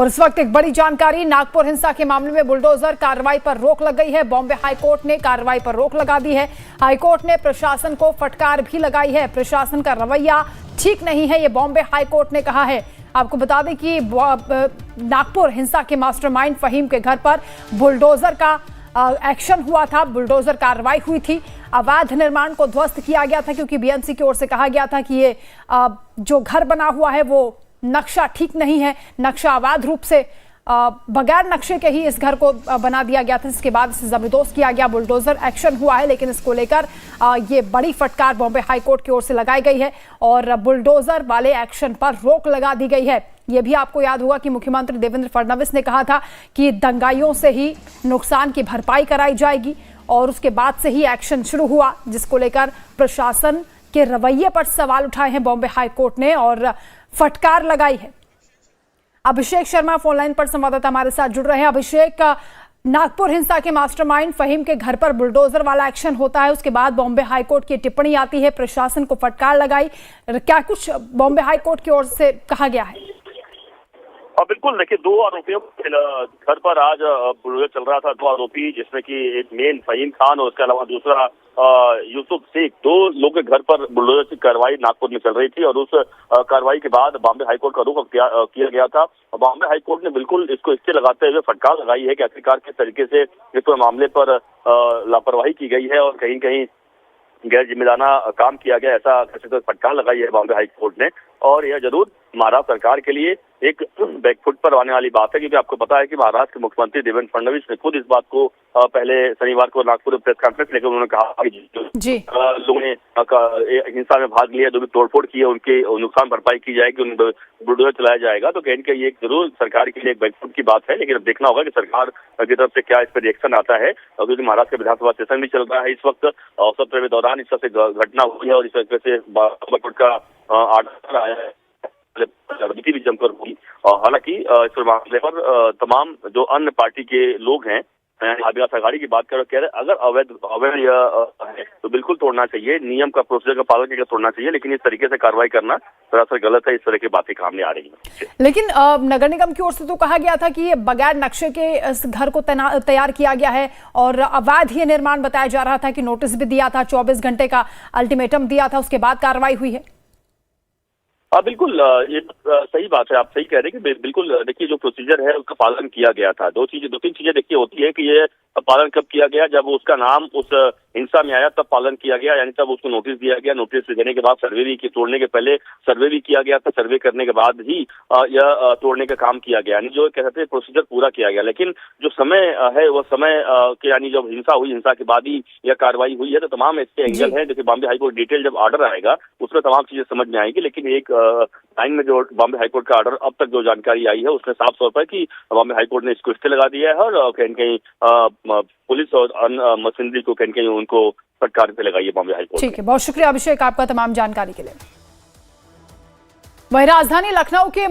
और इस वक्त एक बड़ी जानकारी, नागपुर हिंसा के मामले में बुलडोजर कार्रवाई पर रोक लग गई है। बॉम्बे हाईकोर्ट ने कार्रवाई पर रोक लगा दी है। हाईकोर्ट ने प्रशासन को फटकार भी लगाई है। प्रशासन का रवैया ठीक नहीं है, ये बॉम्बे हाईकोर्ट ने कहा है। आपको बता दें कि नागपुर हिंसा के मास्टरमाइंड फहीम के घर पर बुलडोजर का एक्शन हुआ था, बुलडोजर कार्रवाई हुई थी। अवैध निर्माण को ध्वस्त किया गया था क्योंकि बीएमसी की ओर से कहा गया था कि ये जो घर बना हुआ है वो नक्शा ठीक नहीं है, नक्शा अवैध रूप से बगैर नक्शे के ही इस घर को बना दिया गया था। इसके बाद इसे जबरदस्त किया गया, बुलडोजर एक्शन हुआ है। लेकिन इसको लेकर ये बड़ी फटकार बॉम्बे हाईकोर्ट की ओर से लगाई गई है और बुलडोजर वाले एक्शन पर रोक लगा दी गई है। ये भी आपको याद होगा कि मुख्यमंत्री देवेंद्र फडणवीस ने कहा था कि दंगाइयों से ही नुकसान की भरपाई कराई जाएगी और उसके बाद से ही एक्शन शुरू हुआ, जिसको लेकर प्रशासन के रवैये पर सवाल उठाए हैं बॉम्बे हाईकोर्ट ने और फटकार लगाई है। अभिषेक शर्मा फोन लाइन पर संवाददाता हमारे साथ जुड़ रहे हैं। अभिषेक, नागपुर हिंसा के मास्टरमाइंड फहीम के घर पर बुलडोजर वाला एक्शन होता है, उसके बाद बॉम्बे हाईकोर्ट की टिप्पणी आती है, प्रशासन को फटकार लगाई, क्या कुछ बॉम्बे हाईकोर्ट की ओर से कहा गया है? बिल्कुल, देखिए, दो आरोपियों घर पर आज बुलडोजर चल रहा था। दो आरोपी, जिसमें कि एक मेन फहीम खान और उसके अलावा दूसरा यूसुफ शेख, दो लोग के घर पर बुलडोजर की कार्रवाई नागपुर में चल रही थी और उस कार्रवाई के बाद बॉम्बे हाईकोर्ट का रुख किया गया था। बॉम्बे हाईकोर्ट ने बिल्कुल इसको स्टे लगाते हुए फटकार लगाई है कि आखिरकार किस तरीके से इस मामले पर लापरवाही की गई है और कहीं कहीं गैर जिम्मेदाराना काम किया गया, ऐसा फटकार लगाई है बॉम्बे हाईकोर्ट ने। और यह जरूर महाराष्ट्र सरकार के लिए एक बैकफुट पर आने वाली बात है, क्योंकि आपको पता है कि महाराष्ट्र के मुख्यमंत्री देवेंद्र फडणवीस ने खुद इस बात को पहले शनिवार को नागपुर में प्रेस कॉन्फ्रेंस लेकर उन्होंने कहा कि लोगों ने हिंसा में भाग लिया, जो भी तोड़फोड़ की है, उनके नुकसान भरपाई की जाएगी, उन बुलडोजर चलाया जाएगा। तो कहीं कहीं एक जरूर सरकार के लिए एक बैकफुट की बात है, लेकिन अब देखना होगा कि सरकार की तरफ से क्या इस पर रिएक्शन आता है, क्योंकि महाराष्ट्र का विधानसभा सेशन भी चल रहा है इस वक्त। सत्र के दौरान इस तरह से घटना हुई है और इस तरह से बालाकोट का आर्डर आया है, राजनीति भी जमकर हुई। हालांकि इस मामले पर तमाम जो अन्य पार्टी के लोग हैं, आदिवासी आघाड़ी की बात करें, कह रहे अगर अवैध है तो बिल्कुल तोड़ना चाहिए, नियम का प्रोसीजर का पालन करके तोड़ना चाहिए, लेकिन इस तरीके से कार्रवाई करना दरअसल गलत है। इस तरह की बातें सामने आ रही हैं। लेकिन नगर निगम की ओर से तो कहा गया था कि ये बगैर नक्शे के इस घर को तैयार किया गया है और अवैध ही निर्माण बताया जा रहा था, कि नोटिस भी दिया था, 24 घंटे का अल्टीमेटम दिया था, उसके बाद कार्रवाई हुई है। बिल्कुल, ये सही बात है, आप सही कह रहे हैं कि बिल्कुल, देखिए, जो प्रोसीजर है उसका पालन किया गया था। दो तीन चीजें देखिए होती है कि ये पालन कब किया गया, जब उसका नाम उस हिंसा में आया तब पालन किया गया, यानी तब उसको नोटिस दिया गया। नोटिस देने के बाद सर्वे भी, तोड़ने के पहले सर्वे भी किया गया था, सर्वे करने के बाद ही यह तोड़ने का काम किया गया, यानी जो कहते हैं प्रोसीजर पूरा किया गया। लेकिन जो समय है वह समय के, यानी जब हिंसा हुई, हिंसा के बाद ही यह कार्रवाई हुई है, तो तमाम इसके एंगल है। जैसे बॉम्बे हाईकोर्ट डिटेल जब ऑर्डर आएगा उसमें तमाम चीजें समझ में आएगी। लेकिन एक टाइम में जो बॉम्बे हाईकोर्ट का ऑर्डर अब तक जो जानकारी आई है उसमें साफ तौर पर कि बॉम्बे हाईकोर्ट ने इसको स्टे लगा दिया है और कहीं कहीं पुलिस और अन्य मशीनरी को कहीं कहीं उनको फटकार पे लगाई है बॉम्बे हाईकोर्ट। ठीक है, बहुत शुक्रिया अभिषेक आपका तमाम जानकारी के लिए। वहीं राजधानी लखनऊ के